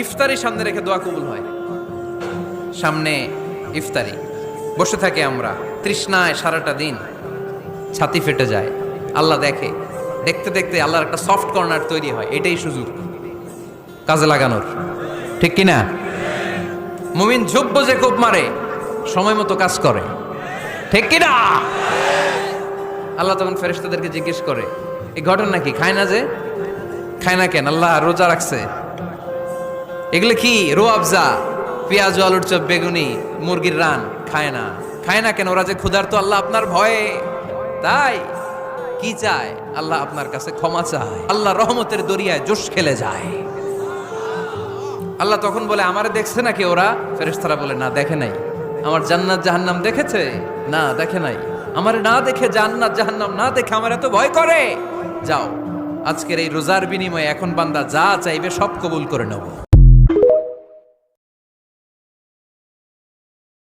ইফতারি সামনে রেখে দোয়া কবুল হয়। সামনে ইফতারি, বসে থাকি আমরা তৃষ্ণায় সারাটা দিন, ছাতি ফেটে যায়। আল্লাহ দেখে, দেখতে দেখতে আল্লাহর একটা সফট কর্নার তৈরি হয়। এটাই সুযোগ কাজে লাগানোর, ঠিক কিনা? মুমিন ঝুব্ব যে কোপ মারে, সময় মতো কাজ করে, ঠিক কিনা? আল্লাহ তখন ফেরেশতাদেরকে জিজ্ঞেস করে, এই ঘটনা কি? খায় না যে? খায় না কেন? আল্লাহ রোজা রাখছে। এগুলো কি? রোয়াবজা, পেঁয়াজ, আলুর চপ, বেগুনি, মুরগির রান খায় না। খায় না কেন? ওরা যে ক্ষুধার্ত, আল্লাহ আপনার ভয়ে। তাই কি চায়? আল্লাহ আপনার কাছে ক্ষমা চায়। আল্লাহ রহমতের দরিয়ায় জোশ খেলে যায়। আল্লাহ তখন বলে, আমারে দেখছে নাকি ওরা? ফেরেশতারা বলে, না দেখে নাই। আমার জান্নাত জাহান্নাম দেখেছে? না দেখে নাই। আমারে না দেখে, জান্নাত জাহান্নাম না দেখে আমার এত ভয় করে। যাও, আজকের এই রোজার বিনিময়ে এখন বান্দা যা চাইবে সব কবুল করে নেব।